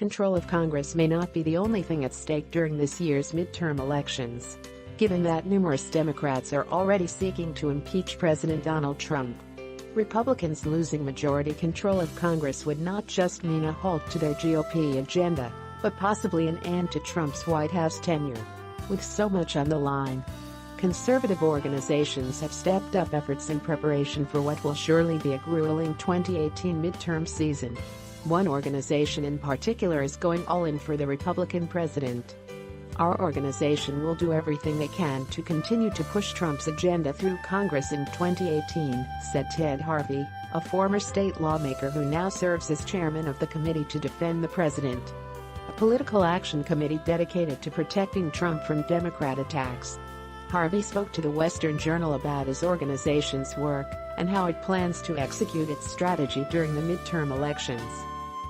control of Congress may not be the only thing at stake during this year's midterm elections. Given that numerous Democrats are already seeking to impeach President Donald Trump, Republicans losing majority control of Congress would not just mean a halt to their GOP agenda, but possibly an end to Trump's White House tenure. With so much on the line, conservative organizations have stepped up efforts in preparation for what will surely be a grueling 2018 midterm season. One organization in particular is going all in for the Republican president. "Our organization will do everything they can to continue to push Trump's agenda through Congress in 2018, said Ted Harvey, a former state lawmaker who now serves as chairman of the Committee to Defend the President, a political action committee dedicated to protecting Trump from Democrat attacks. Harvey spoke to the Western Journal about his organization's work and how it plans to execute its strategy during the midterm elections.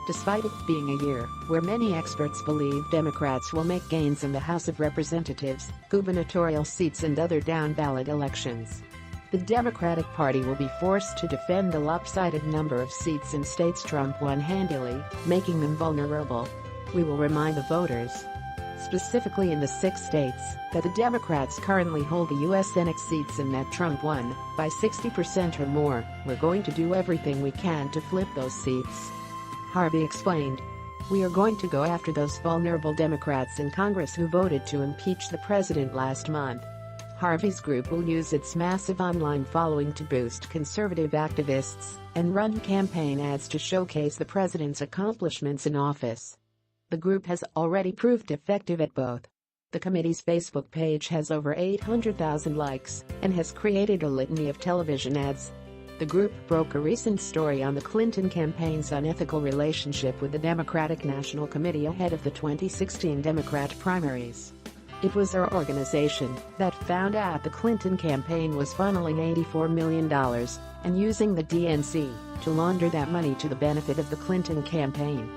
Despite it being a year where many experts believe Democrats will make gains in the House of Representatives, gubernatorial seats and other down-ballot elections, the Democratic Party will be forced to defend a lopsided number of seats in states Trump won handily, making them vulnerable. We will remind the voters, specifically in the 6 states, that the Democrats currently hold the U.S. Senate seats and that Trump won by 60% or more. We're going to do everything we can to flip those seats," Harvey explained. "We are going to go after those vulnerable Democrats in Congress who voted to impeach the president last month." Harvey's group will use its massive online following to boost conservative activists and run campaign ads to showcase the president's accomplishments in office. The group has already proved effective at both. The committee's Facebook page has over 800,000 likes and has created a litany of television ads. The group broke a recent story on the Clinton campaign's unethical relationship with the Democratic National Committee ahead of the 2016 Democrat primaries. It was our organization that found out the Clinton campaign was funneling $84 million and using the DNC to launder that money to the benefit of the Clinton campaign.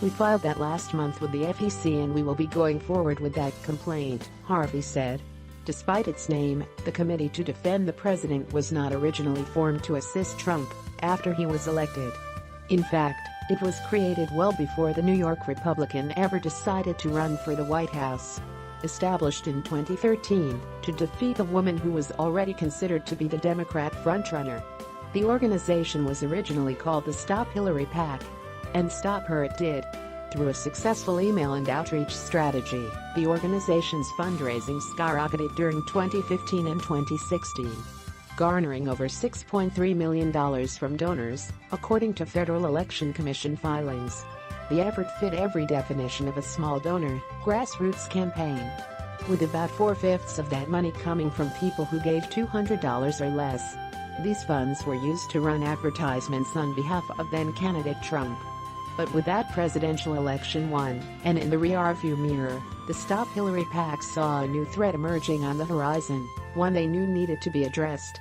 We filed that last month with the FEC and we will be going forward with that complaint," Harvey said. Despite its name, the Committee to Defend the President was not originally formed to assist Trump after he was elected. In fact, it was created well before the New York Republican ever decided to run for the White House. Established in 2013 to defeat a woman who was already considered to be the Democrat frontrunner, the organization was originally called the Stop Hillary PAC, and stop her it did. Through a successful email and outreach strategy, the organization's fundraising skyrocketed during 2015 and 2016, garnering over $6.3 million from donors, according to Federal Election Commission filings. The effort fit every definition of a small donor, grassroots campaign, with about 4/5 of that money coming from people who gave $200 or less. These funds were used to run advertisements on behalf of then-candidate Trump. But with that presidential election won, and in the rearview mirror, the Stop Hillary PAC saw a new threat emerging on the horizon, one they knew needed to be addressed.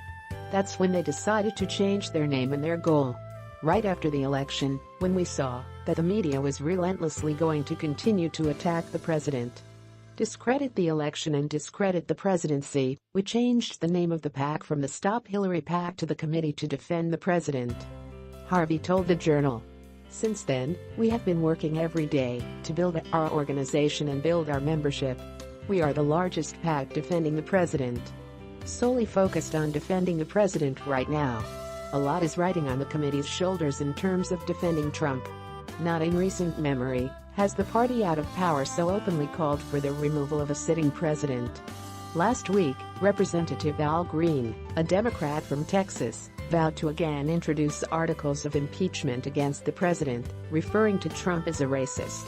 That's when they decided to change their name and their goal. Right after the election, when we saw that the media was relentlessly going to continue to attack the president, discredit the election and discredit the presidency, we changed the name of the PAC from the Stop Hillary PAC to the Committee to Defend the President," Harvey told the Journal. "Since then, we have been working every day to build our organization and build our membership. We are the largest PAC defending the president, solely focused on defending the president right now. A lot is riding on the committee's shoulders in terms of defending Trump. Not in recent memory has the party out of power so openly called for the removal of a sitting president. Last week, Representative Al Green, a Democrat from Texas, vowed to again introduce articles of impeachment against the president, referring to Trump as a racist.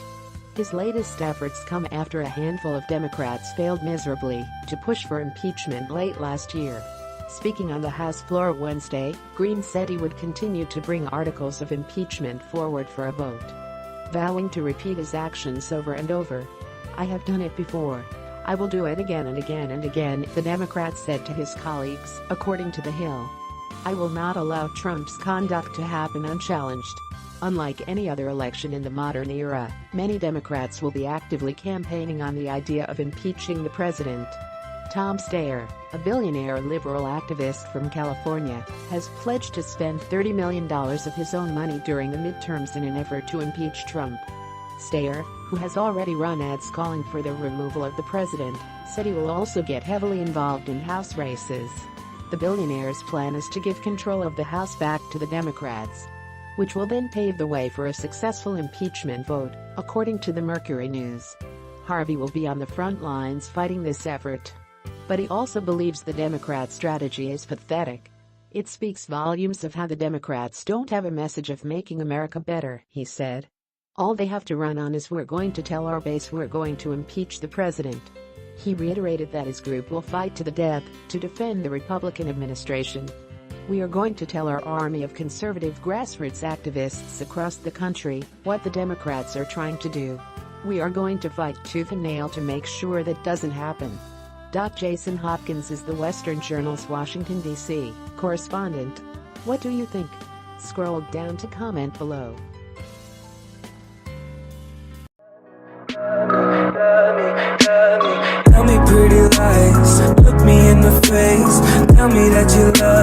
His latest efforts come after a handful of Democrats failed miserably to push for impeachment late last year. Speaking on the House floor Wednesday, Green said he would continue to bring articles of impeachment forward for a vote, vowing to repeat his actions over and over. "I have done it before. I will do it again and again and again," the Democrat said to his colleagues, according to The Hill. "I will not allow Trump's conduct to happen unchallenged." Unlike any other election in the modern era, many Democrats will be actively campaigning on the idea of impeaching the president. Tom Steyer, a billionaire liberal activist from California, has pledged to spend $30 million of his own money during the midterms in an effort to impeach Trump. Steyer, who has already run ads calling for the removal of the president, said he will also get heavily involved in House races. The billionaire's plan is to give control of the House back to the Democrats, which will then pave the way for a successful impeachment vote, according to the Mercury News. Harvey will be on the front lines fighting this effort. But he also believes the Democrat strategy is pathetic. It speaks volumes of how the Democrats don't have a message of making America better, he said. All they have to run on is "we're going to tell our base we're going to impeach the president." He reiterated that his group will fight to the death to defend the Republican administration. "We are going to tell our army of conservative grassroots activists across the country what the Democrats are trying to do. We are going to fight tooth and nail to make sure that doesn't happen." Jason Hopkins is the Western Journal's Washington, D.C. correspondent. What do you think? Scroll down to comment below. Tell me pretty lies, look me in the face, tell me that you love